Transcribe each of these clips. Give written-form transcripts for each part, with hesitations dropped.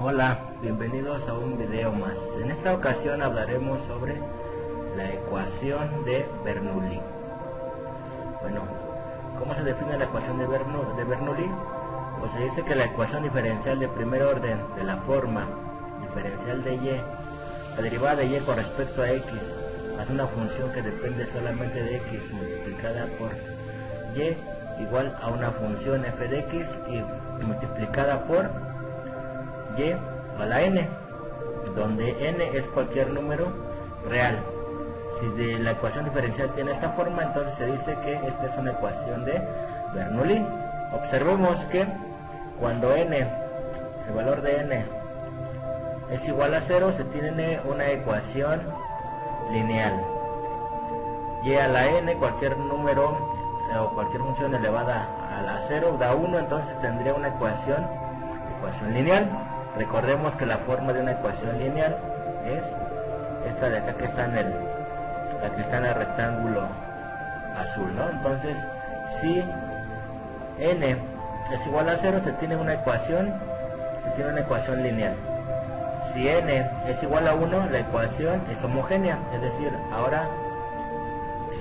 Hola, bienvenidos a un video más. En esta ocasión hablaremos sobre la ecuación de Bernoulli. Bueno, ¿cómo se define la ecuación de Bernoulli? Pues se dice que la ecuación diferencial de primer orden de la forma diferencial de y, la derivada de y con respecto a x, más una función que depende solamente de x multiplicada por y, igual a una función f de x y multiplicada por y a la n, donde n es cualquier número real. Si la ecuación diferencial tiene esta forma, entonces se dice que esta es una ecuación de Bernoulli. Observemos que cuando n, el valor de n es igual a 0, se tiene una ecuación lineal. Y a la n, cualquier número o cualquier función elevada a la 0 da 1, entonces tendría una ecuación lineal. Recordemos que la forma de una ecuación lineal es esta de acá que está en el rectángulo azul, ¿no? Entonces, si n es igual a 0, se tiene una ecuación lineal. Si n es igual a 1, la ecuación es homogénea, es decir, ahora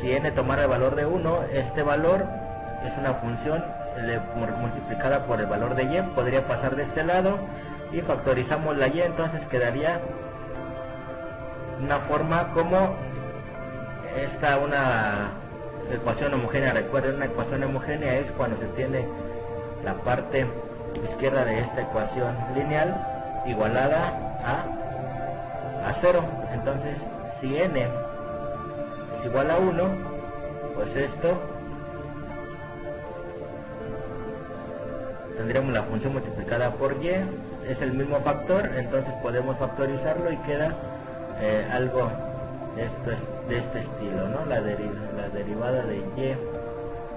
si n tomara el valor de 1, este valor es una función multiplicada por el valor de y, podría pasar de este lado y factorizamos la y, entonces quedaría una forma como esta, una ecuación homogénea. Recuerden, una ecuación homogénea es cuando se tiene la parte izquierda de esta ecuación lineal igualada a 0. Entonces, si n es igual a 1, pues esto tendríamos la función multiplicada por y, es el mismo factor, entonces podemos factorizarlo y queda algo de este estilo, ¿no? La derivada de y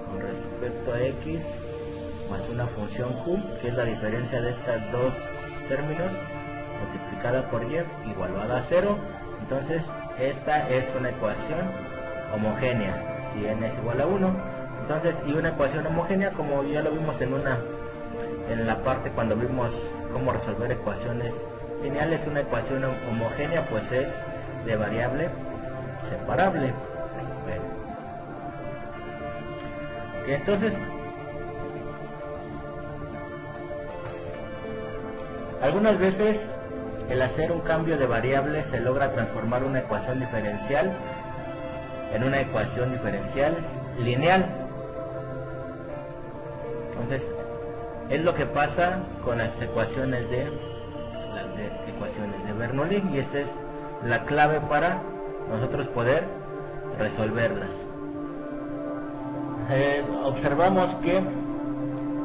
con respecto a x más una función q, que es la diferencia de estos dos términos, multiplicada por y igualada a 0. Entonces esta es una ecuación homogénea si n es igual a 1. Entonces, y una ecuación homogénea, como ya lo vimos en la parte cuando vimos cómo resolver ecuaciones lineales, una ecuación homogénea pues es de variable separable. Bueno. Entonces, algunas veces el hacer un cambio de variable se logra transformar una ecuación diferencial en una ecuación diferencial lineal. Entonces, es lo que pasa con las ecuaciones de Bernoulli, y esa es la clave para nosotros poder resolverlas. Observamos que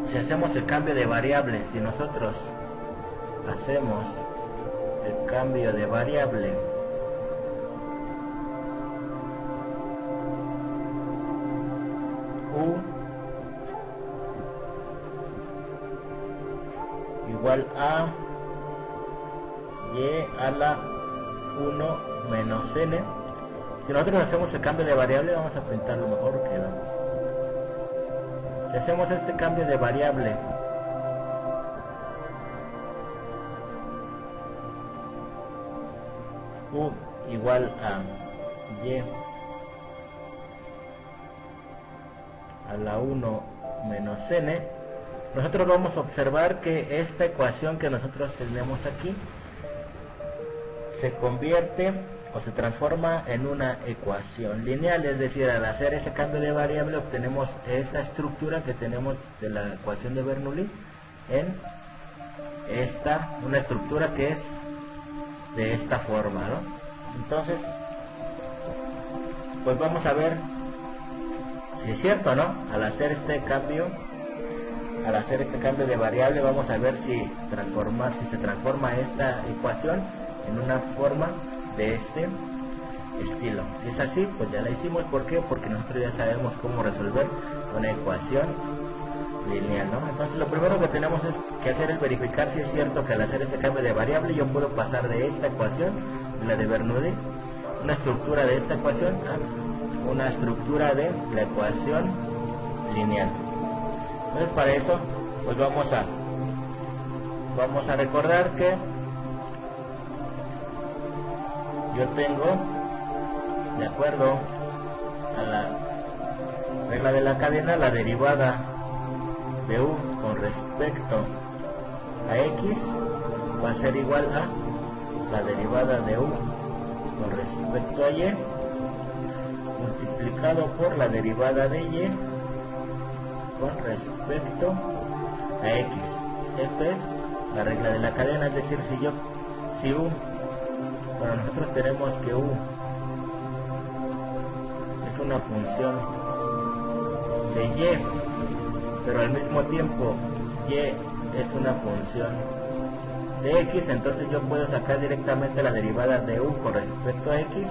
si hacemos el cambio de variable, si nosotros hacemos el cambio de variable u igual a y a la 1 menos n, si nosotros hacemos el cambio de variable, vamos a pintarlo mejor que vamos. Si hacemos este cambio de variable u igual a y a la 1 menos n, nosotros vamos a observar que esta ecuación que nosotros tenemos aquí se convierte o se transforma en una ecuación lineal, es decir, al hacer ese cambio de variable obtenemos esta estructura que tenemos de la ecuación de Bernoulli en una estructura que es de esta forma, ¿no? Entonces, pues vamos a ver si es cierto, ¿no? Al hacer este cambio de variable, vamos a ver si se transforma esta ecuación en una forma de este estilo. Si es así, pues ya la hicimos. ¿Por qué? Porque nosotros ya sabemos cómo resolver una ecuación lineal, ¿no? Entonces lo primero que tenemos que hacer es verificar si es cierto que al hacer este cambio de variable yo puedo pasar de esta ecuación, la de Bernoulli, una estructura de esta ecuación a una estructura de la ecuación lineal. Entonces, para eso pues vamos a recordar que yo tengo, de acuerdo a la regla de la cadena, la derivada de u con respecto a x va a ser igual a la derivada de u con respecto a y multiplicado por la derivada de y con respecto a x. Esto es la regla de la cadena, es decir, si u, bueno, nosotros tenemos que u es una función de y, pero al mismo tiempo y es una función de x, entonces yo puedo sacar directamente la derivada de u con respecto a x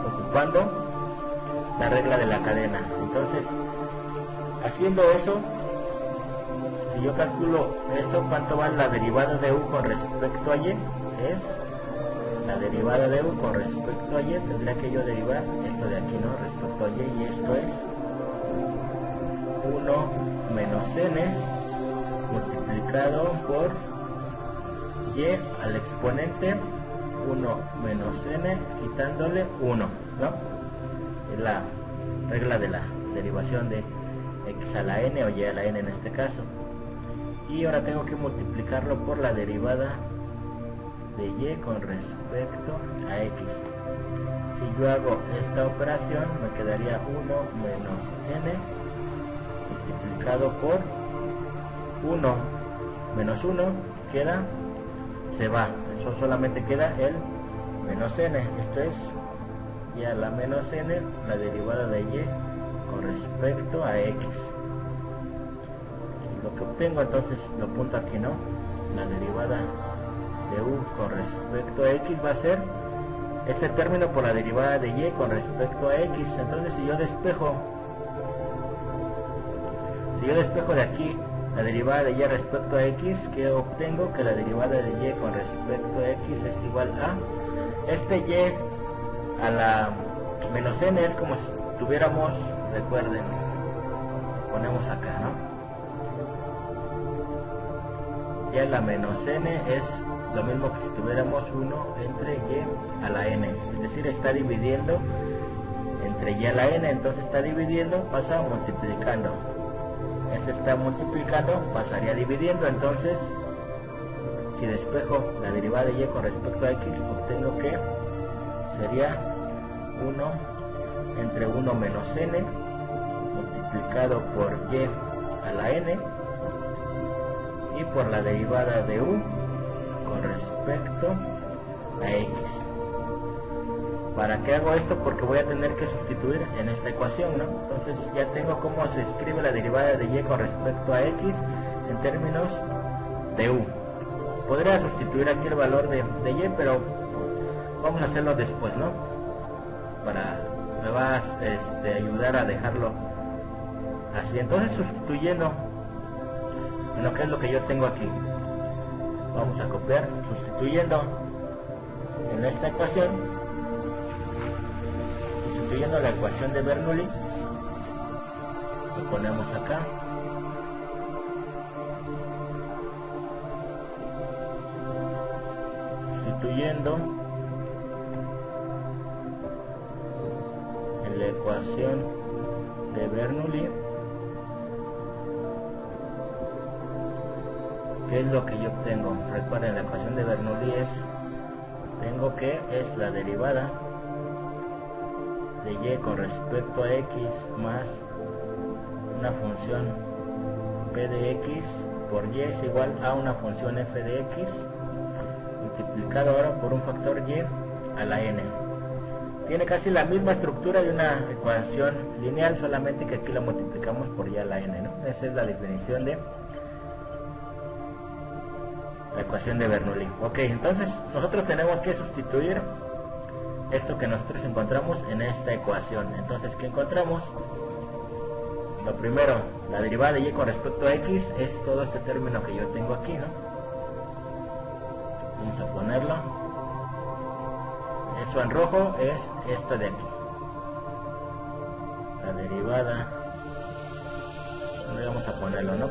ocupando la regla de la cadena. Entonces, haciendo eso, si yo calculo eso, ¿cuánto va la derivada de u con respecto a y? Es la derivada de u con respecto a y, tendría que yo derivar esto de aquí, ¿no? Respecto a y esto es 1 menos n multiplicado por y al exponente 1 menos n quitándole 1, ¿no? Es la regla de la derivación de x a la n o y a la n en este caso. Y ahora tengo que multiplicarlo por la derivada de y con respecto a x. Si yo hago esta operación, me quedaría 1 menos n multiplicado por 1 menos 1 queda, se va, eso solamente queda el menos n, esto es y a la menos n la derivada de y con respecto a x. Lo que obtengo entonces, lo apunto aquí, ¿no? La derivada de u con respecto a x va a ser este término por la derivada de y con respecto a x. Entonces si yo despejo de aquí la derivada de y respecto a x, que obtengo que la derivada de y con respecto a x es igual a este y a la menos n, es como si tuviéramos, recuerden, ponemos acá, ¿no? Y a la menos n es lo mismo que si tuviéramos 1 entre y a la n, es decir, está dividiendo entre y a la n, entonces está dividiendo, pasa multiplicando. Este está multiplicando, pasaría dividiendo, entonces si despejo la derivada de y con respecto a x, obtengo que sería 1 entre 1 menos n multiplicado por y a la n y por la derivada de u con respecto a x. ¿Para qué hago esto? Porque voy a tener que sustituir en esta ecuación, ¿no? Entonces ya tengo cómo se escribe la derivada de y con respecto a x en términos de u. Podría sustituir aquí el valor de y, pero vamos a hacerlo después, ¿no? Me va a ayudar a dejarlo así. Entonces, sustituyendo en lo que es lo que yo tengo aquí, vamos a copiar, sustituyendo en esta ecuación, sustituyendo la ecuación de Bernoulli, lo ponemos acá, sustituyendo en la ecuación de Bernoulli, ¿qué es lo que yo obtengo? Recuerden, la ecuación de Bernoulli tengo que es la derivada de y con respecto a x más una función p de x por y es igual a una función f de x multiplicado ahora por un factor y a la n. Tiene casi la misma estructura de una ecuación lineal, solamente que aquí la multiplicamos por y a la n, ¿no? Esa es la definición de la ecuación de Bernoulli. Ok, entonces nosotros tenemos que sustituir esto que nosotros encontramos en esta ecuación. Entonces, ¿qué encontramos? Lo primero, la derivada de y con respecto a x es todo este término que yo tengo aquí, ¿no? Vamos a ponerlo. Eso en rojo es esto de aquí. La derivada, vamos a ponerlo, ¿no?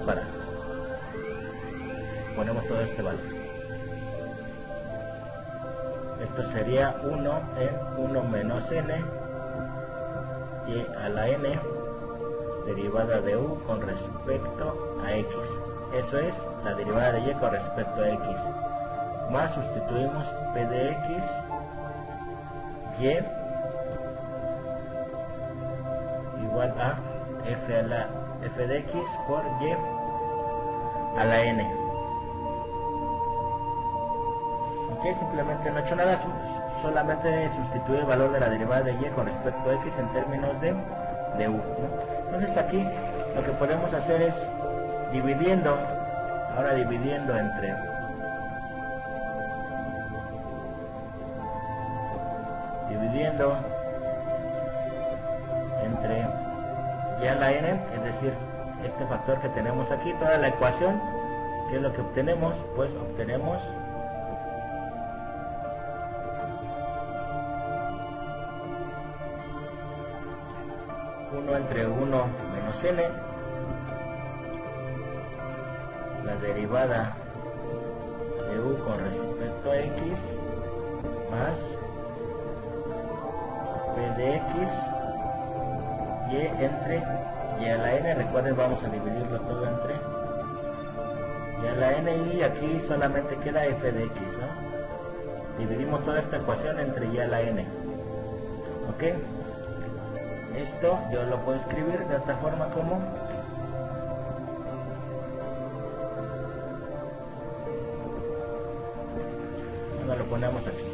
Ponemos todo este valor. Esto sería 1 en 1 menos n y a la n derivada de u con respecto a x. Eso es la derivada de y con respecto a x. Más sustituimos p de x, y igual a f de x por y a la n. Ok, simplemente no he hecho nada, solamente sustituir el valor de la derivada de y con respecto a x en términos de u, ¿no? Entonces aquí lo que podemos hacer es dividiendo, ahora dividiendo entre y a la n, es decir, este factor que tenemos aquí, toda la ecuación, ¿qué es lo que obtenemos? Pues obtenemos entre 1 menos n, la derivada de u con respecto a x, más p de x, y entre y a la n. Recuerden, vamos a dividirlo todo entre y a la n, y aquí solamente queda f de x, ¿no? Dividimos toda esta ecuación entre y a la n. Ok, esto yo lo puedo escribir de otra forma como lo ponemos aquí.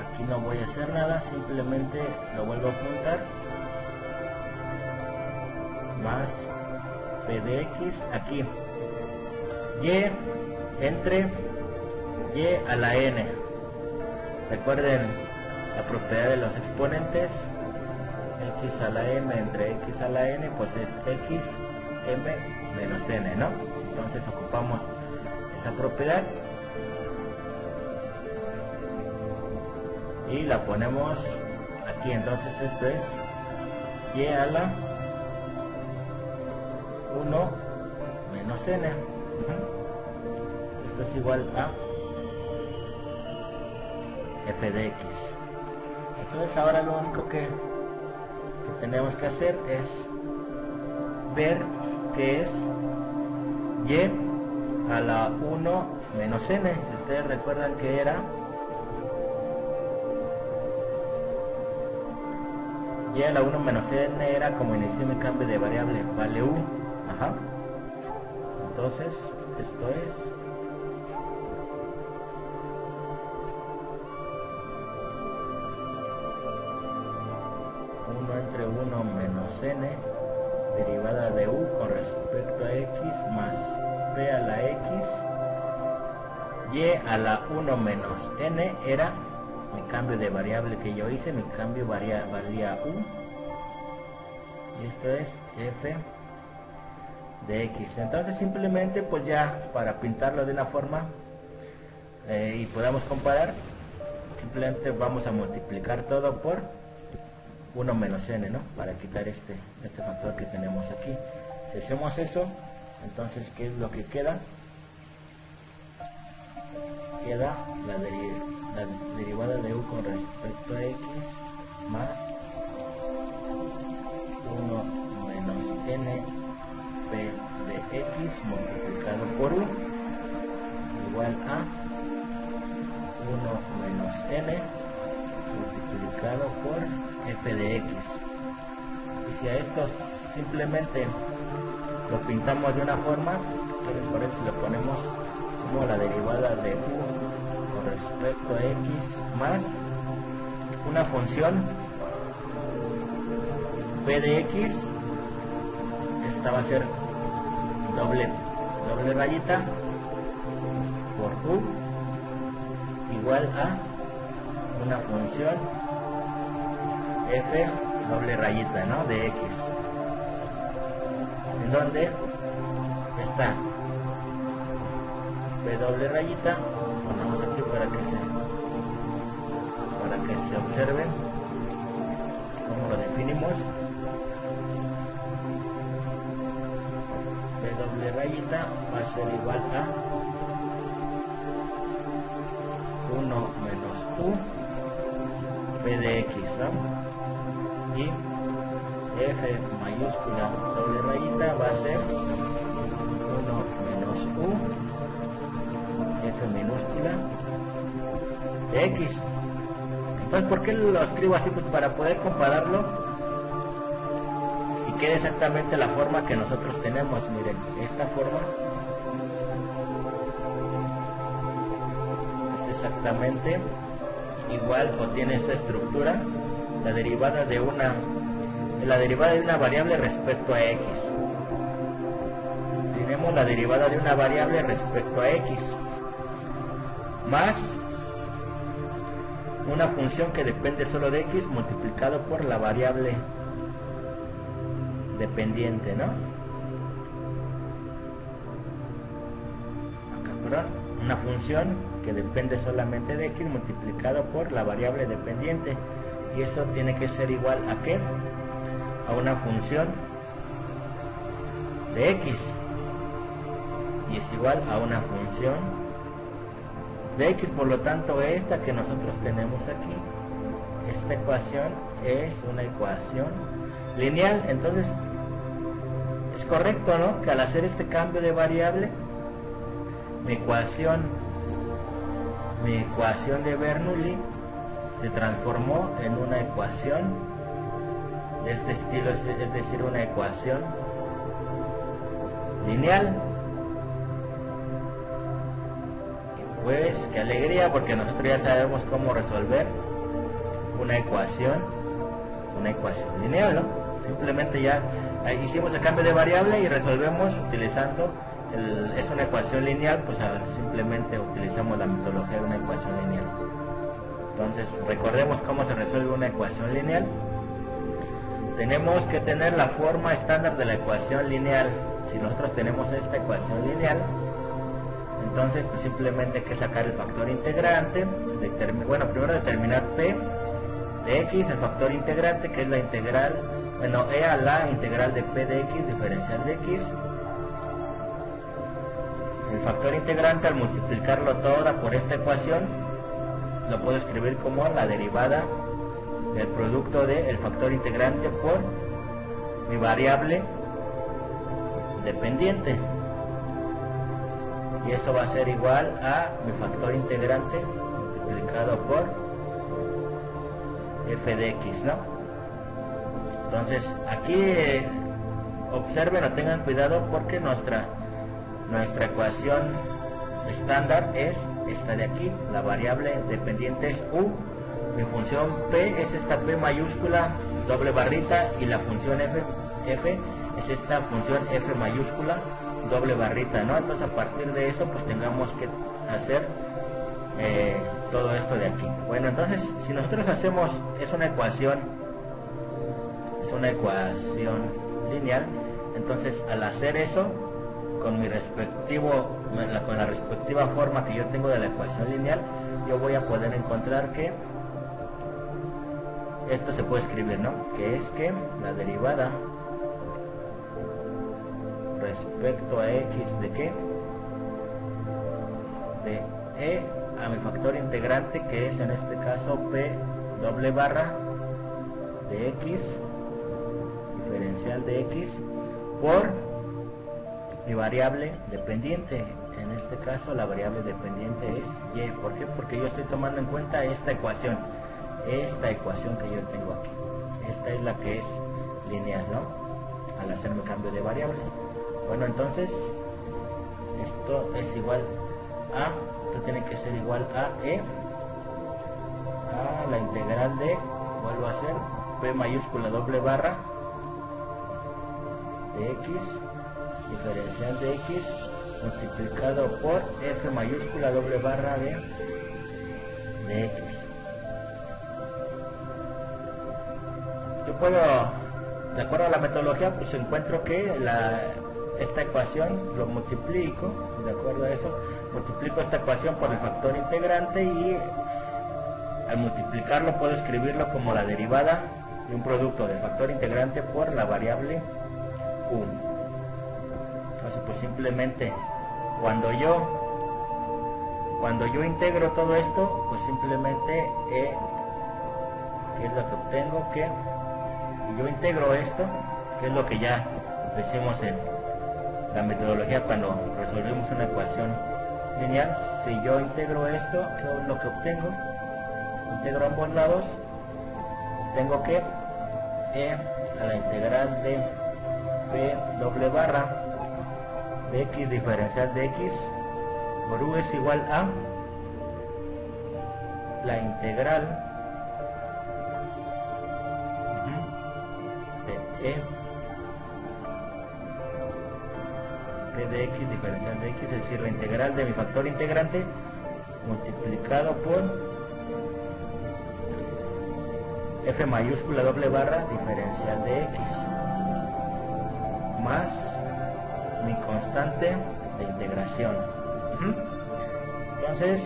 Aquí no voy a hacer nada, simplemente lo vuelvo a apuntar, más p de x, aquí y entre y a la n. Recuerden la propiedad de los exponentes, x a la m entre x a la n, pues es x m menos n, ¿no? Entonces ocupamos esa propiedad y la ponemos aquí. Entonces esto es y a la 1 menos n. Esto es igual a f de x. Entonces ahora lo único que tenemos que hacer es ver qué es y a la 1 menos n. Si ustedes recuerdan que era y a la 1 menos n, era como inicié mi cambio de variable, vale u. Ajá. Entonces esto es entre 1 menos n derivada de u con respecto a x más p a la x, y a la 1 menos n era mi cambio de variable que yo hice, mi cambio valía u, y esto es f de x. Entonces simplemente, pues ya para pintarlo de una forma y podamos comparar, simplemente vamos a multiplicar todo por 1 menos n, ¿no? Para quitar este factor que tenemos aquí. Si hacemos eso, entonces ¿qué es lo que queda? Queda la derivada de u con respecto a x más 1 menos n p de x multiplicado por u igual a 1 menos n multiplicado por f de x. Y si a esto simplemente lo pintamos de una forma, por eso le ponemos como la derivada de u con respecto a x más una función p de x. Esta va a ser doble rayita por u igual a una función f doble rayita, ¿no? De x, en donde está p doble rayita. Ponemos aquí para que se observen cómo lo definimos. P doble rayita va a ser igual a 1 menos u p de x, ¿no? Y f mayúscula doble rayita va a ser 1 menos u f minúscula de x. Entonces, ¿por qué lo escribo así? Pues para poder compararlo y quede exactamente la forma que nosotros tenemos. Miren, esta forma es exactamente igual o tiene esta estructura, la derivada de una variable respecto a x. Tenemos la derivada de una variable respecto a x más una función que depende solo de x multiplicado por la variable dependiente, ¿no? Acá, perdón, una función que depende solamente de x multiplicado por la variable dependiente, y eso tiene que ser igual a ¿qué? A una función de x, y es igual a una función de x. Por lo tanto, esta que nosotros tenemos aquí, esta ecuación es una ecuación lineal. Entonces es correcto, ¿no?, que al hacer este cambio de variable, mi ecuación de Bernoulli se transformó en una ecuación de este estilo, es decir, una ecuación lineal. Pues qué alegría, porque nosotros ya sabemos cómo resolver una ecuación lineal, ¿no? Simplemente ya hicimos el cambio de variable y resolvemos utilizando es una ecuación lineal, pues simplemente utilizamos la metodología de una ecuación lineal. Entonces, recordemos cómo se resuelve una ecuación lineal. Tenemos que tener la forma estándar de la ecuación lineal. Si nosotros tenemos esta ecuación lineal, entonces pues simplemente hay que sacar el factor integrante, primero determinar p de x, el factor integrante, que es la integral, e a la integral de p de x, diferencial de x. El factor integrante, al multiplicarlo toda por esta ecuación, lo puedo escribir como la derivada del producto del factor integrante por mi variable dependiente. Y eso va a ser igual a mi factor integrante multiplicado por f de x, ¿no? Entonces, aquí observen o tengan cuidado, porque nuestra ecuación estándar es esta de aquí. La variable dependiente es u, mi función p es esta p mayúscula doble barrita, y la función f es esta función f mayúscula doble barrita, ¿no? Entonces, a partir de eso, pues tengamos que hacer todo esto de aquí. Bueno, entonces, si nosotros hacemos, es una ecuación lineal, entonces al hacer eso, con la respectiva forma que yo tengo de la ecuación lineal, yo voy a poder encontrar que esto se puede escribir, ¿no? Que es que la derivada respecto a x de qué, de e a mi factor integrante, que es en este caso p doble barra de x, diferencial de x, por mi variable dependiente. En este caso la variable dependiente es y. ¿Por qué? Porque yo estoy tomando en cuenta esta ecuación que yo tengo aquí. Esta es la que es lineal, ¿no?, al hacerme cambio de variable. Bueno, entonces esto es igual a, esto tiene que ser igual a e a la integral de, vuelvo a hacer, p mayúscula doble barra de x, diferencial de x, multiplicado por f mayúscula doble barra de x. Yo puedo, de acuerdo a la metodología, pues encuentro que esta ecuación lo multiplico, de acuerdo a eso, multiplico esta ecuación por el factor integrante, y al multiplicarlo puedo escribirlo como la derivada de un producto del factor integrante por la variable u. Entonces pues simplemente cuando yo integro todo esto, pues simplemente ¿qué es lo que obtengo? Que yo integro esto, que es lo que ya hicimos en la metodología cuando resolvimos una ecuación lineal. Si yo integro esto, ¿qué es lo que obtengo? Integro ambos lados, obtengo que a la integral de p doble barra de x diferencial de x por u es igual a la integral de p de x diferencial de x, es decir, la integral de mi factor integrante multiplicado por f mayúscula doble barra diferencial de x más mi constante de integración. Entonces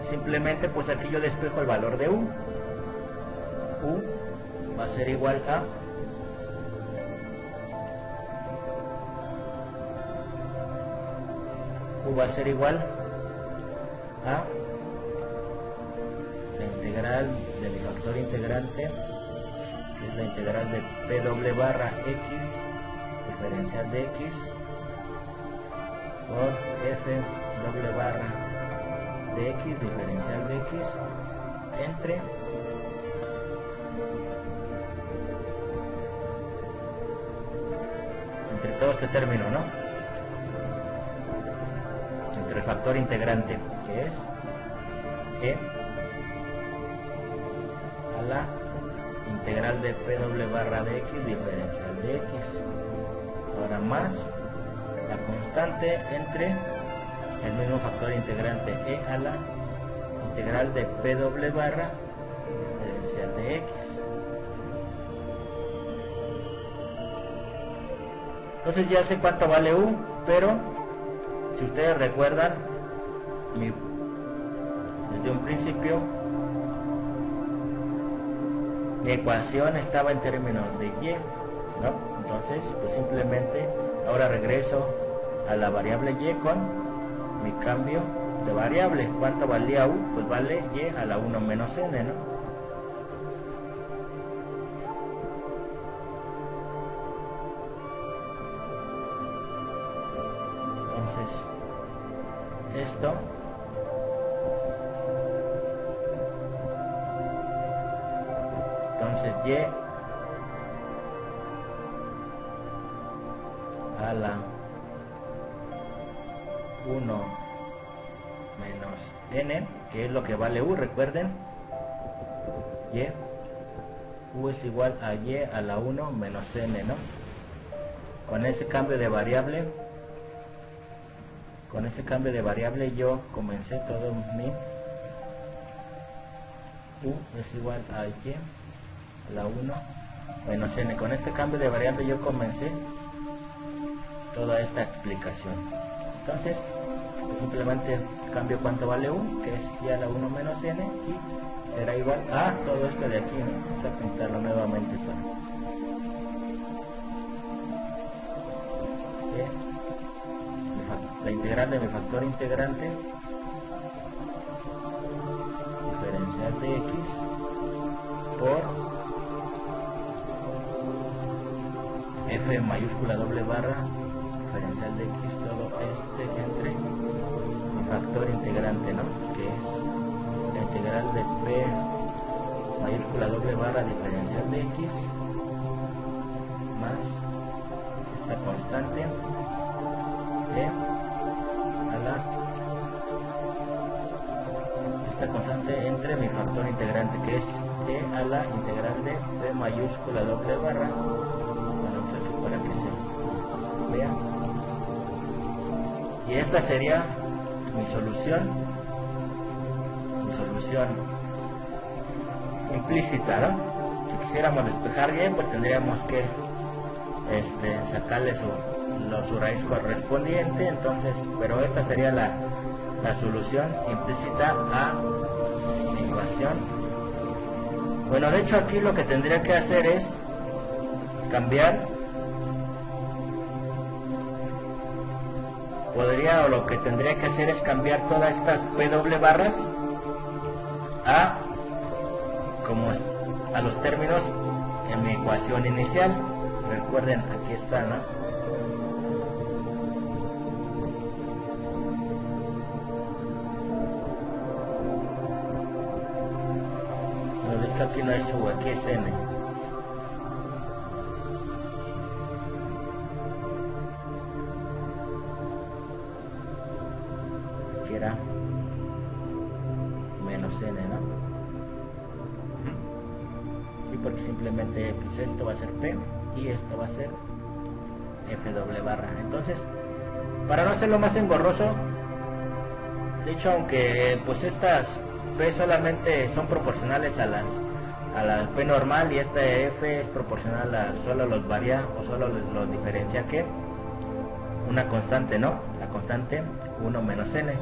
simplemente pues aquí yo despejo el valor de u va a ser igual a la integral de mi factor integrante, que es la integral de p doble barra x diferencial de x por f doble barra de x diferencial de x entre todo este término, ¿no? Entre el factor integrante, que es a la integral de p doble barra de x diferencial de x, ahora más la constante entre el mismo factor integrante a la integral de p doble barra diferencial de x. Entonces ya sé cuánto vale u, pero si ustedes recuerdan, desde un principio mi ecuación estaba en términos de y, ¿no? Entonces pues simplemente ahora regreso a la variable y con mi cambio de variable. ¿Cuánto valía u? Pues vale y a la 1 menos n, ¿no? Esto entonces y a la 1 menos n, que es lo que vale u, recuerden, u es igual a y a la 1 menos n, ¿no? Con ese cambio de variable yo comencé todo mi u es igual a y a la 1 menos n. Con este cambio de variable yo comencé toda esta explicación. Entonces simplemente cambio cuánto vale u, que es y a la 1 menos n, y será igual a todo esto de aquí, ¿no? Vamos a pintarlo nuevamente para la integral de mi factor integrante diferencial de x por f mayúscula doble barra diferencial de x, todo entre mi factor integrante, ¿no? Que es la integral de p mayúscula doble barra diferencial de x más esta constante entre mi factor integrante, que es a la integral de p mayúscula doble barra, bueno, aquí para que se vea, y esta sería mi solución implícita, ¿no? Si quisiéramos despejar bien, pues tendríamos que sacarle su raíz correspondiente. Entonces, pero esta sería la solución implícita a mi ecuación. Bueno, de hecho aquí lo que tendría que hacer es cambiar podría, o lo que tendría que hacer es cambiar todas estas PW barras a los términos en mi ecuación inicial. Recuerden, aquí está, ¿no? No, de hecho aquí no es U, aquí es N. Aquí era menos N, ¿no? Porque simplemente pues esto va a ser P y esto va a ser FW barra. Entonces, para no hacerlo más engorroso, de hecho, aunque pues estas P solamente son proporcionales a la P normal, y esta F es proporcional a solo los varía o solo los diferencia que una constante, ¿no? La constante 1 menos N.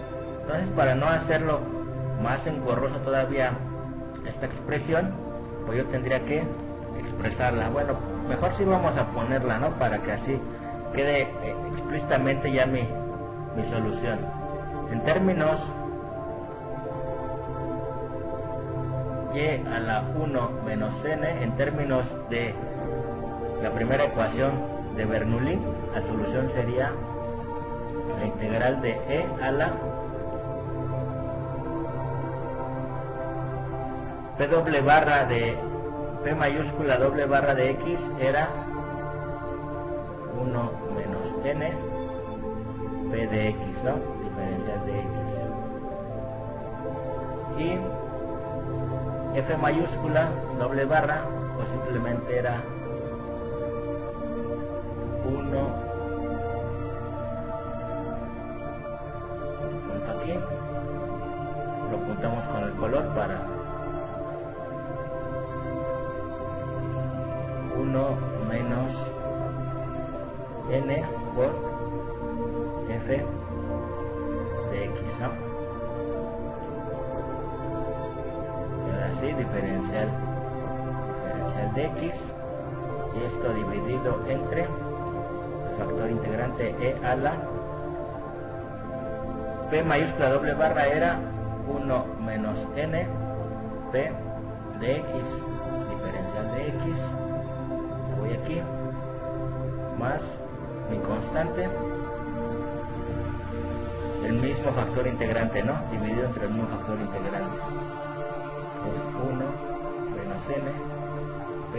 Entonces, para no hacerlo más engorroso todavía esta expresión, pues yo tendría que expresarla. Bueno, mejor sí vamos a ponerla, ¿no? Para que así quede explícitamente ya mi solución. En términos y a la 1 menos n, en términos de la primera ecuación de Bernoulli, la solución sería la integral de e a la P doble barra de P mayúscula doble barra de X era 1 menos N P de X, ¿no? Diferencial de X. Y F mayúscula doble barra, pues simplemente era 1, punto aquí, lo apuntamos con el color para 1 menos N por F de X, ¿no? Y ahora sí, diferencial de X, y esto dividido entre el factor integrante e a la P mayúscula doble barra era 1 menos N P de X, diferencial de X, voy aquí, más mi constante, el mismo factor integrante, ¿no? Dividido entre el mismo factor integrante, es 1 menos N P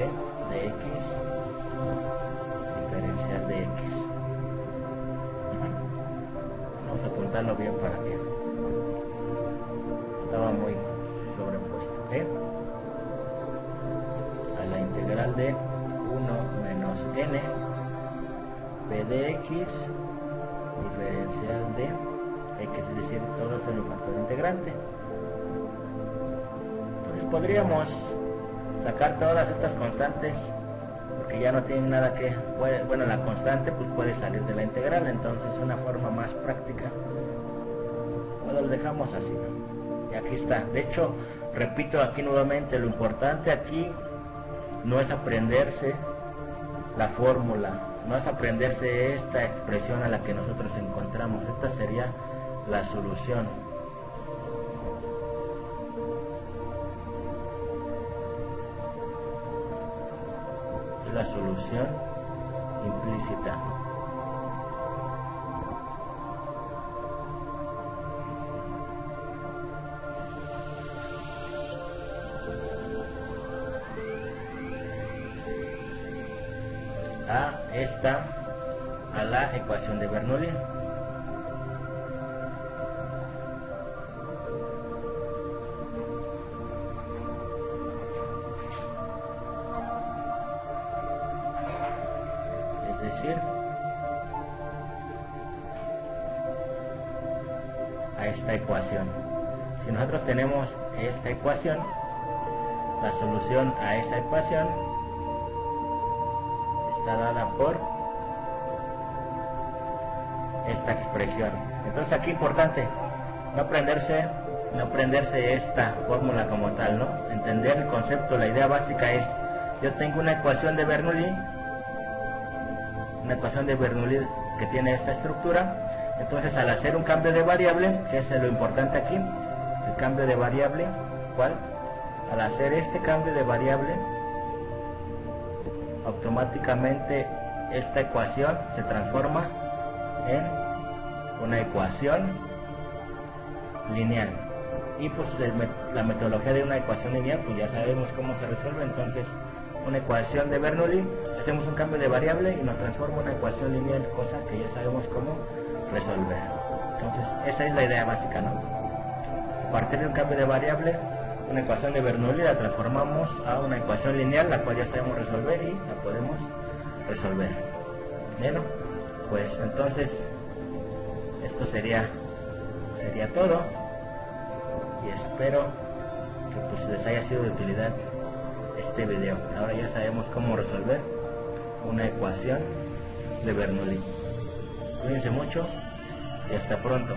de X, diferencial de X. Vamos a apuntarlo bien para que estaba muy sobrepuesto. A la integral de 1 menos N P de X, diferencial de X, es decir, todo esto es el factor integrante. Entonces podríamos sacar todas estas constantes, porque ya no tienen nada que, bueno, la constante pues puede salir de la integral. Entonces una forma más práctica, bueno, lo dejamos así, y aquí está. De hecho, repito aquí nuevamente, lo importante aquí no es aprenderse la fórmula, no es aprenderse esta expresión a la que nosotros encontramos. Esta sería la solución. La solución implícita. A la ecuación de Bernoulli. Es decir, a esta ecuación. Si nosotros tenemos esta ecuación, la solución a esa ecuación está dada por esta expresión. Entonces aquí importante no aprenderse esta fórmula como tal, ¿no? Entender el concepto. La idea básica es: yo tengo una ecuación de Bernoulli que tiene esta estructura. Entonces al hacer un cambio de variable, que es lo importante aquí, el cambio de variable, ¿cuál? Al hacer este cambio de variable, automáticamente esta ecuación se transforma en una ecuación lineal. Y pues la metodología de una ecuación lineal, pues ya sabemos cómo se resuelve. Entonces una ecuación de Bernoulli, hacemos un cambio de variable y nos transforma en una ecuación lineal, cosa que ya sabemos cómo resolver. Entonces esa es la idea básica, ¿no? A partir de un cambio de variable, una ecuación de Bernoulli la transformamos a una ecuación lineal, la cual ya sabemos resolver y la podemos resolver. Bueno, pues entonces esto sería todo, y espero que pues les haya sido de utilidad este video. Ahora ya sabemos cómo resolver una ecuación de Bernoulli. Cuídense mucho y hasta pronto.